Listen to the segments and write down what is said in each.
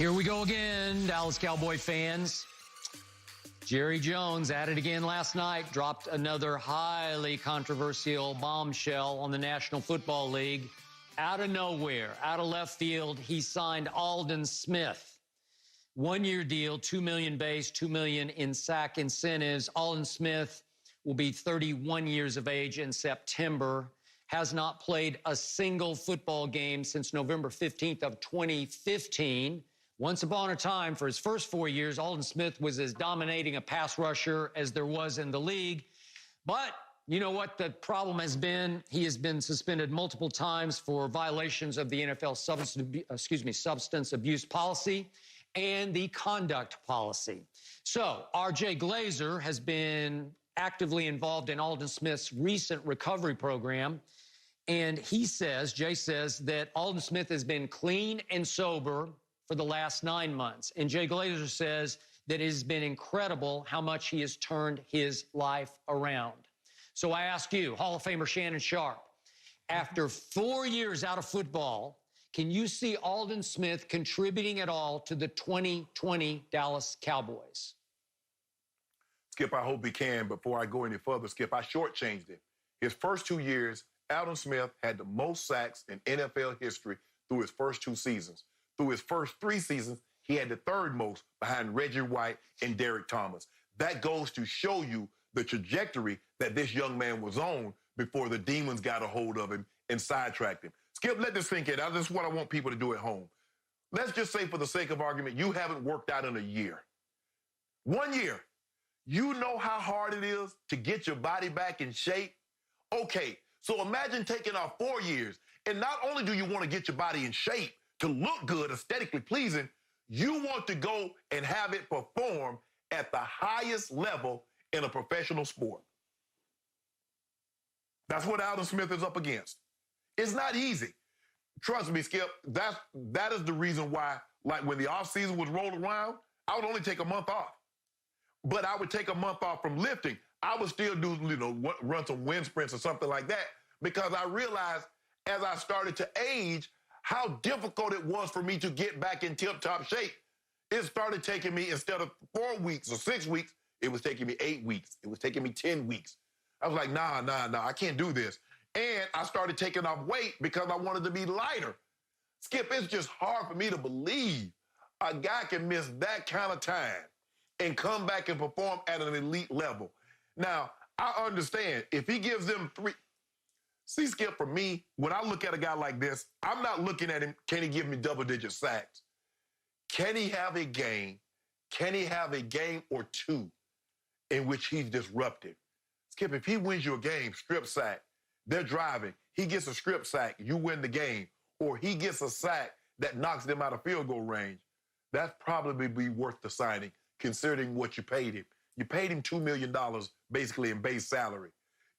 Here we go again, Dallas Cowboy fans. Jerry Jones at it again last night, dropped another highly controversial bombshell on the National Football League. Out of nowhere, out of left field, he signed Aldon Smith. 1-year deal, $2 million base, $2 million in sack incentives. Aldon Smith will be 31 years of age in September. Has not played a single football game since November 15th of 2015. Once upon a time, for his first 4 years, Aldon Smith was as dominating a pass rusher as there was in the league. But you know what the problem has been? He has been suspended multiple times for violations of the NFL substance abuse policy and the conduct policy. So RJ Glazer has been actively involved in Aldon Smith's recent recovery program. And Jay says that Aldon Smith has been clean and sober for the last 9 months. And Jay Glazer says that it has been incredible how much he has turned his life around. So I ask you, Hall of Famer Shannon Sharpe, after 4 years out of football, can you see Aldon Smith contributing at all to the 2020 Dallas Cowboys? Skip, I hope he can. Before I go any further, Skip, I shortchanged it. His first 2 years, Aldon Smith had the most sacks in NFL history through his first 2 seasons. Through his first 3 seasons, he had the third most behind Reggie White and Derek Thomas. That goes to show you the trajectory that this young man was on before the demons got a hold of him and sidetracked him. Skip, let this sink in. This is what I want people to do at home. Let's just say, for the sake of argument, you haven't worked out in a year. 1 year. You know how hard it is to get your body back in shape? Okay, so imagine taking off 4 years, and not only do you want to get your body in shape to look good, aesthetically pleasing, you want to go and have it perform at the highest level in a professional sport. That's what Aldon Smith is up against. It's not easy. Trust me, Skip, that is the reason why, like when the offseason was rolling around, I would only take a month off. But I would take a month off from lifting. I would still do, run some wind sprints or something like that, because I realized as I started to age how difficult it was for me to get back in tip-top shape. It started taking me, instead of 4 weeks or 6 weeks, it was taking me 8 weeks. It was taking me 10 weeks. I was like, nah, I can't do this. And I started taking off weight because I wanted to be lighter. Skip, it's just hard for me to believe a guy can miss that kind of time and come back and perform at an elite level. Now, I understand if he gives them 3. See, Skip, for me, when I look at a guy like this, I'm not looking at him, can he give me double-digit sacks? Can he have a game? Can he have a game or 2 in which he's disruptive? Skip, if he wins you a game, strip sack, they're driving, he gets a strip sack, you win the game, or he gets a sack that knocks them out of field goal range, that's probably be worth the signing, considering what you paid him. You paid him $2 million basically in base salary.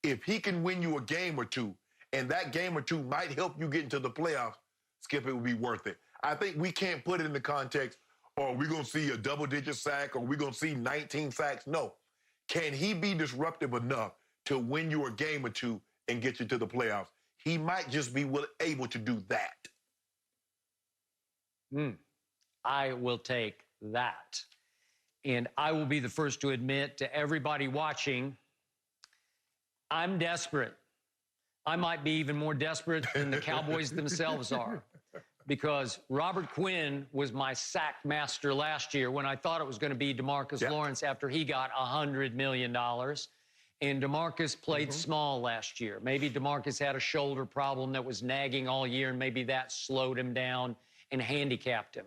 If he can win you a game or 2, and that game or 2 might help you get into the playoffs, Skip, it would be worth it. I think we can't put it in the context, or we're going to see a double-digit sack, or we're going to see 19 sacks. No. Can he be disruptive enough to win you a game or 2 and get you to the playoffs? He might just be able to do that. I will take that. And I will be the first to admit to everybody watching, I'm desperate. I might be even more desperate than the Cowboys themselves are, because Robert Quinn was my sack master last year when I thought it was going to be DeMarcus Lawrence after he got $100 million. And DeMarcus played small last year. Maybe DeMarcus had a shoulder problem that was nagging all year, and maybe that slowed him down and handicapped him.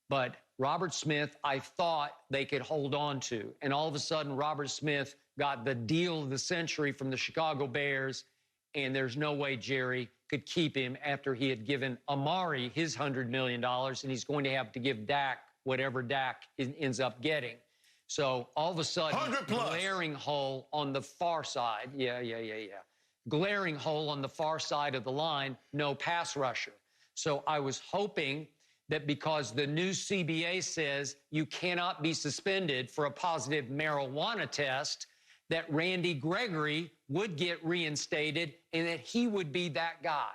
But Robert Smith, I thought they could hold on to. And all of a sudden, Robert Smith got the deal of the century from the Chicago Bears, and there's no way Jerry could keep him after he had given Amari his $100 million, and he's going to have to give Dak whatever Dak ends up getting. So all of a sudden, glaring hole on the far side. Glaring hole on the far side of the line, no pass rusher. So I was hoping that because the new CBA says you cannot be suspended for a positive marijuana test, that Randy Gregory would get reinstated and that he would be that guy.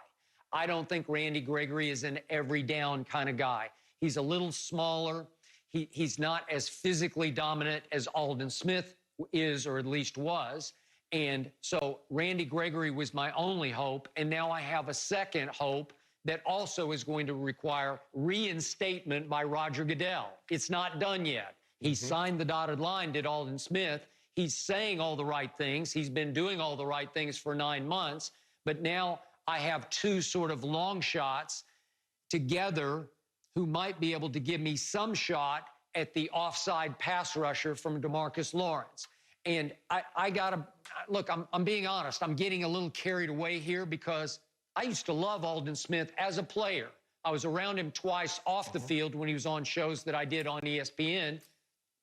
I don't think Randy Gregory is an every down kind of guy. He's a little smaller. He's not as physically dominant as Aldon Smith is, or at least was. And so Randy Gregory was my only hope. And now I have a second hope that also is going to require reinstatement by Roger Goodell. It's not done yet. He signed the dotted line, did Aldon Smith. He's saying all the right things. He's been doing all the right things for 9 months. But now I have two sort of long shots together who might be able to give me some shot at the offside pass rusher from DeMarcus Lawrence. And I got to, look, I'm being honest. I'm getting a little carried away here because I used to love Aldon Smith as a player. I was around him twice off the field when he was on shows that I did on ESPN.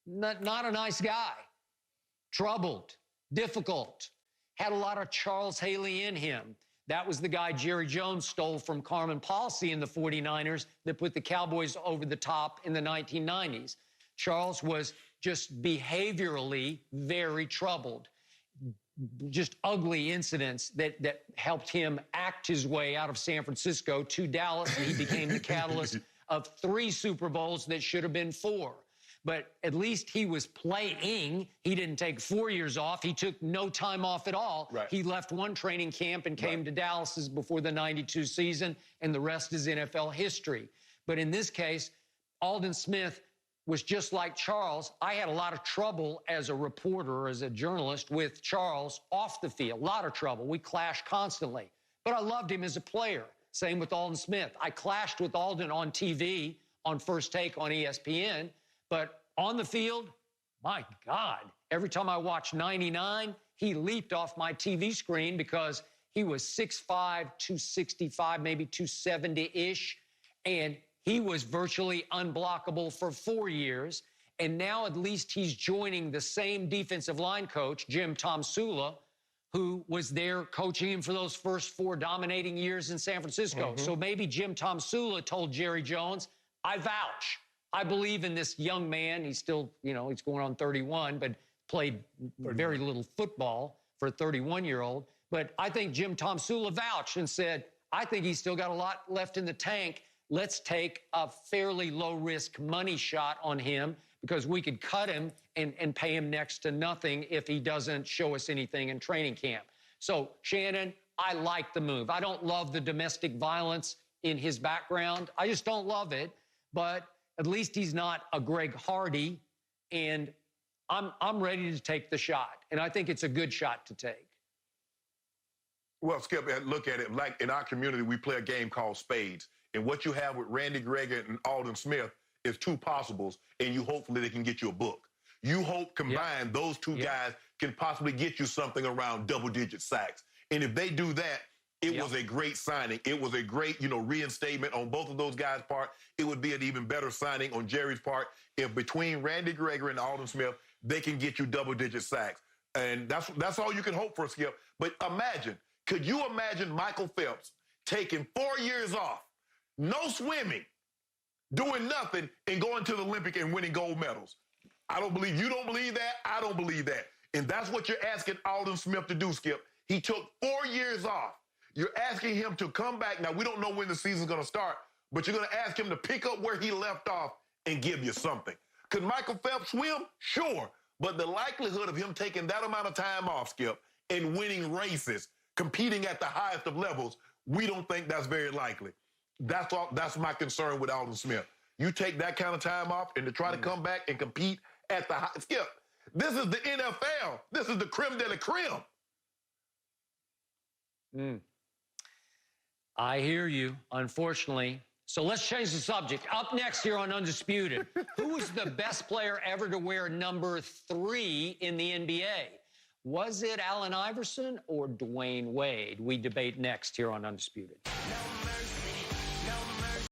Not a nice guy. Troubled, difficult, had a lot of Charles Haley in him. That was the guy Jerry Jones stole from Carmen Policy in the 49ers that put the Cowboys over the top in the 1990s. Charles was just behaviorally very troubled. Just ugly incidents that helped him act his way out of San Francisco to Dallas, and he became the catalyst of 3 Super Bowls that should have been 4. But at least he was playing. He didn't take 4 years off. He took no time off at all. Right. He left one training camp and came to Dallas before the 92 season, and the rest is NFL history. But in this case, Aldon Smith was just like Charles. I had a lot of trouble as a reporter, as a journalist, with Charles off the field. A lot of trouble. We clashed constantly. But I loved him as a player. Same with Aldon Smith. I clashed with Aldon on TV, on First Take on ESPN. But on the field, my God, every time I watched 99, he leaped off my TV screen because he was 6'5", 265, maybe 270-ish. And he was virtually unblockable for 4 years, and now at least he's joining the same defensive line coach, Jim Tomsula, who was there coaching him for those first 4 dominating years in San Francisco. So maybe Jim Tomsula told Jerry Jones, I vouch. I believe in this young man. He's still, you know, he's going on 31, but played very little football for a 31-year-old. But I think Jim Tomsula vouched and said, I think he's still got a lot left in the tank. Let's take a fairly low-risk money shot on him because we could cut him and pay him next to nothing if he doesn't show us anything in training camp. So, Shannon, I like the move. I don't love the domestic violence in his background. I just don't love it. But at least he's not a Greg Hardy, and I'm ready to take the shot. And I think it's a good shot to take. Well, Skip, look at it. Like in our community, we play a game called Spades. And what you have with Randy Gregory and Aldon Smith is 2 possibles, and you hopefully they can get you a book. You hope combined those 2 guys can possibly get you something around double-digit sacks. And if they do that, it was a great signing. It was a great, reinstatement on both of those guys' part. It would be an even better signing on Jerry's part if between Randy Gregory and Aldon Smith, they can get you double-digit sacks. And that's all you can hope for, Skip. But could you imagine Michael Phelps taking 4 years off, no swimming, doing nothing, and going to the Olympic and winning gold medals? You don't believe that? I don't believe that. And that's what you're asking Aldon Smith to do, Skip. He took 4 years off. You're asking him to come back. Now, we don't know when the season's going to start, but you're going to ask him to pick up where he left off and give you something. Could Michael Phelps swim? Sure. But the likelihood of him taking that amount of time off, Skip, and winning races, competing at the highest of levels, we don't think that's very likely. That's my concern with Aldon Smith. You take that kind of time off and to try to come back and compete at the high. Skip, this is the NFL. This is the creme de la creme. I hear you, unfortunately. So let's change the subject. Up next here on Undisputed, who was the best player ever to wear number 3 in the NBA? Was it Allen Iverson or Dwayne Wade? We debate next here on Undisputed. No mercy.